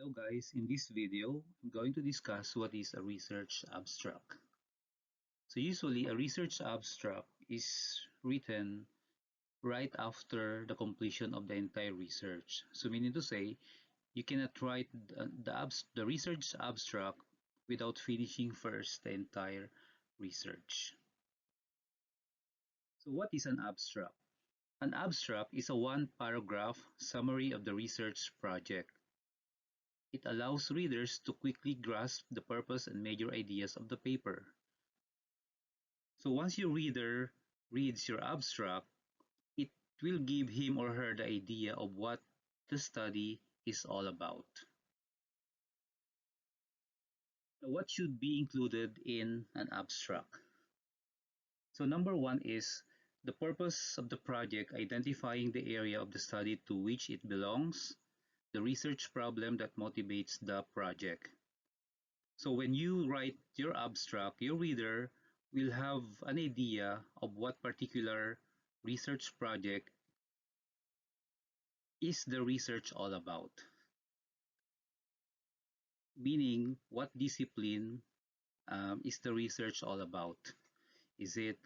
Hello guys, in this video, I'm going to discuss what is a research abstract. So usually a research abstract is written right after the completion of the entire research. So meaning to say, you cannot write the research abstract without finishing first the entire research. So what is an abstract? An abstract is a one-paragraph summary of the research project. It allows readers to quickly grasp the purpose and major ideas of the paper. So once your reader reads your abstract, it will give him or her the idea of what the study is all about. Now, what should be included in an abstract? So number one is the purpose of the project, identifying the area of the study to which it belongs, the research problem that motivates the project. So when you write your abstract, your reader will have an idea of what particular research project is the research all about. Meaning, what discipline is the research all about? Is it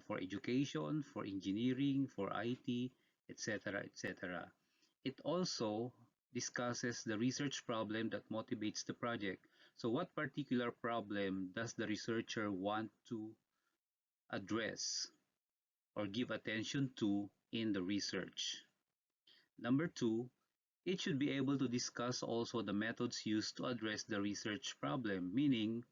for education, for engineering, for IT, etc., etc.? It also discusses the research problem that motivates the project. So what particular problem does the researcher want to address or give attention to in the research? Number two, it should be able to discuss also the methods used to address the research problem, meaning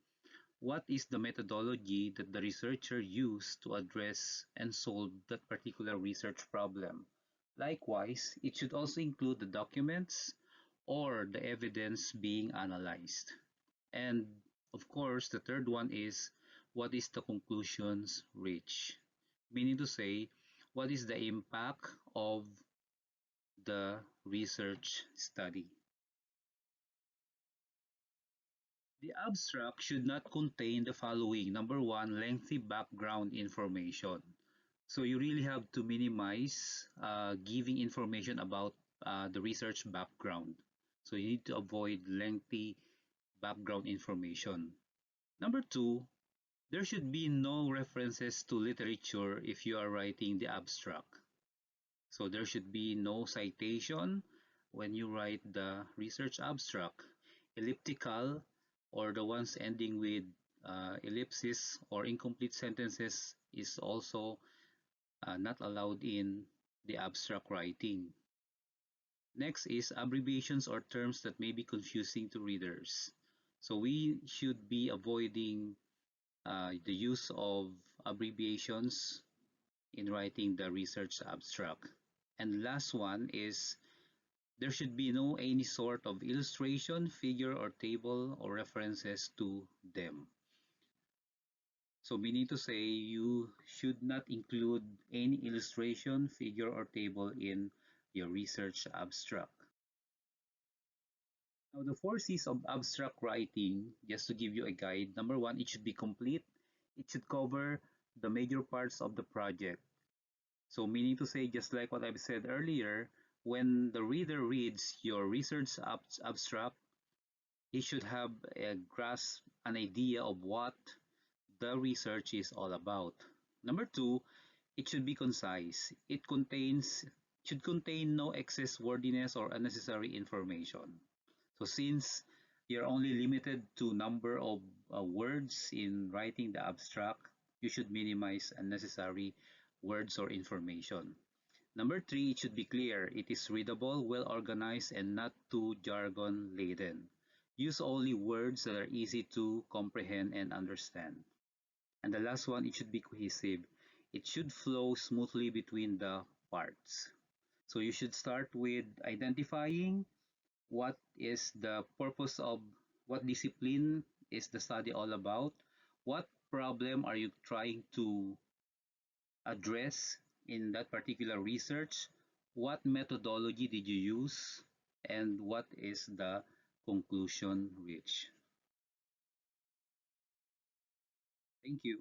what is the methodology that the researcher used to address and solve that particular research problem. Likewise, it should also include the documents or the evidence being analyzed. And of course, the third one is what is the conclusions reached? Meaning to say, what is the impact of the research study? The abstract should not contain the following. Number one, lengthy background information. So you really have to minimize giving information about the research background. So you need to avoid lengthy background information. Number two, there should be no references to literature if you are writing the abstract. So there should be no citation when you write the research abstract. Elliptical or the ones ending with ellipsis or incomplete sentences is also not allowed in the abstract writing. Next is abbreviations or terms that may be confusing to readers. So we should be avoiding the use of abbreviations in writing the research abstract. And last one is there should be no any sort of illustration, figure, or table or references to them. So meaning to say you should not include any illustration, figure, or table in your research abstract. Now the 4 C's of abstract writing, just to give you a guide. Number one, it should be complete. It should cover the major parts of the project. So meaning to say, just like what I've said earlier, when the reader reads your research abstract, he should have a grasp, an idea of what the research is all about. Number two, it should be concise. It should contain no excess wordiness or unnecessary information. So since you're only limited to number of words in writing the abstract, you should minimize unnecessary words or information. Number three, it should be clear. It is readable, well organized, and not too jargon laden. Use only words that are easy to comprehend and understand. And the last one, it should be cohesive. It should flow smoothly between the parts. So you should start with identifying what is the purpose of what discipline is the study all about, what problem are you trying to address in that particular research, what methodology did you use, and what is the conclusion reached. Thank you.